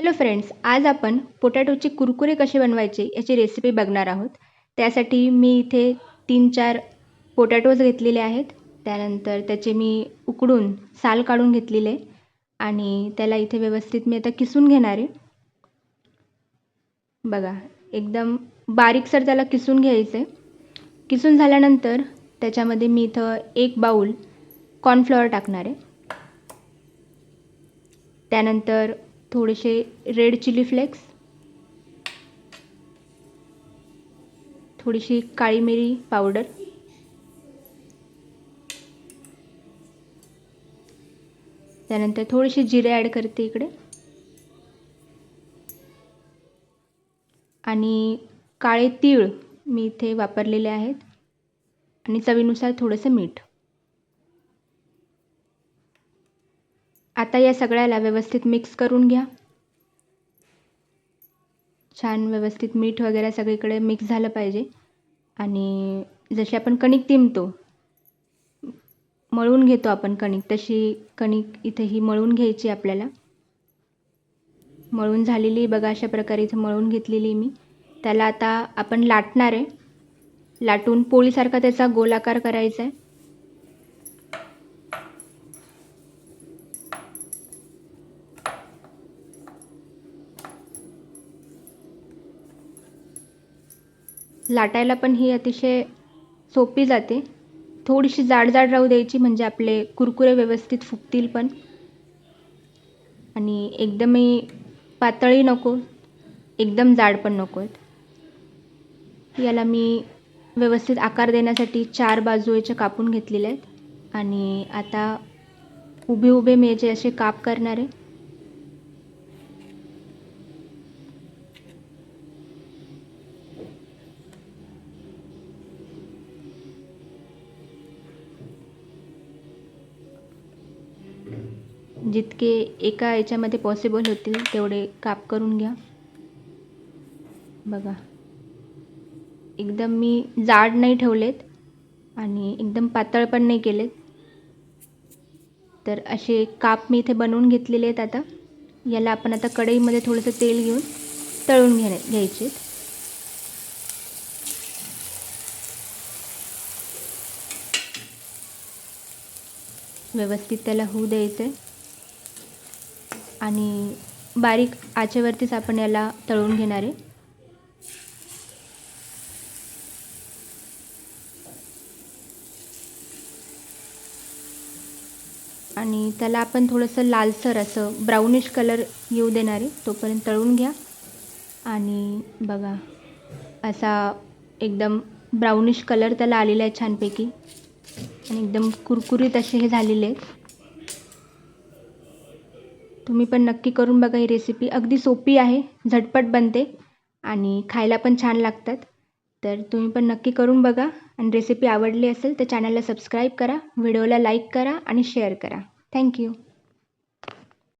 Hello friends, आज आपण पोटॅटोचे कुरकुरे कसे बनवायचे याची रेसिपी बघणार आहोत. त्यासाठी मी इथे 3-4 पोटॅटोज घेतलेले आहेत. त्यानंतर त्याचे मी उकडून साल काढून घेतलेले आणि त्याला इथे व्यवस्थित मी आता किसून घेणार आहे. बघा, एकदम बारीकसर त्याला किसून घ्यायचं आहे. किसून झाल्यानंतर त्याच्यामध्ये मी इथं 1 बाउल कॉर्नफ्लॉवर टाकणार आहे. त्यानंतर थोडेसे रेड चिली फ्लेक्स, थोडीशी काळी मिरी पावडर, त्यानंतर थोडीशी जिरे ॲड करते इकडे आणि काळे तीळ मी इथे वापरलेले आहेत आणि चवीनुसार थोडंसं मीठ. आता या सगळ्याला व्यवस्थित मिक्स करून घ्या. छान व्यवस्थित मीठ वगैरे सगळीकडे मिक्स झालं पाहिजे आणि जशी आपण कणिक तिंबतो, मळून घेतो आपण कणिक, तशी कणिक इथे ही मळून घ्यायची आपल्याला. मळून झालेली बघा, अशा प्रकारे इथे मळून घेतलेली मी. त्याला आता आपण लाटणार आहे. लाटून पोळीसारखा त्याचा गोलाकार करायचा आहे. लाटायला पण ही अतिशय सोपी जाते. थोडीशी जाड राहू द्यायची म्हणजे आपले कुरकुरे व्यवस्थित फुगतील पण, आणि एकदमही पातळही नको, एकदम जाड पण नको आहेत. याला मी व्यवस्थित आकार देण्यासाठी 4 बाजू याचे कापून घेतलेले आहेत आणि आता उभे उभे मी याचे असे काप करणार आहे. जितके एका याच्यामध्ये पॉसिबल होतील तेवढे काप करून घ्या. बघा, एकदम मी जाड नाही ठेवलेत आणि एकदम पातळ पण नाही केलेत. तर असे काप मी इथे बनवून घेतलेले आहेत. आता याला आपण आता कढईमध्ये थोडंसं तेल घेऊन तळून घ्यायचे. व्यवस्थित त्याला होऊ द्यायचं आहे आणि बारीक आचेवरतीच आपण याला तळून घेणार आहे. आणि त्याला आपण थोडंसं लालसर असं ब्राउनिश कलर येऊ देणार आहे. तोपर्यंत तळून घ्या. आणि बघा, असा एकदम ब्राउनिश कलर त्याला आलेला आहे छानपैकी आणि एकदम कुरकुरीत असे हे झालेले आहेत. तुम्ही पण नक्की करून बघा. ही रेसिपी अगदी सोपी आहे, झटपट बनते आणि खायला पण छान लागतात. तर तुम्ही पण नक्की करून बघा आणि रेसिपी आवडली असेल तर चॅनलला सबस्क्राईब करा, व्हिडिओला लाईक करा आणि शेअर करा. थँक्यू.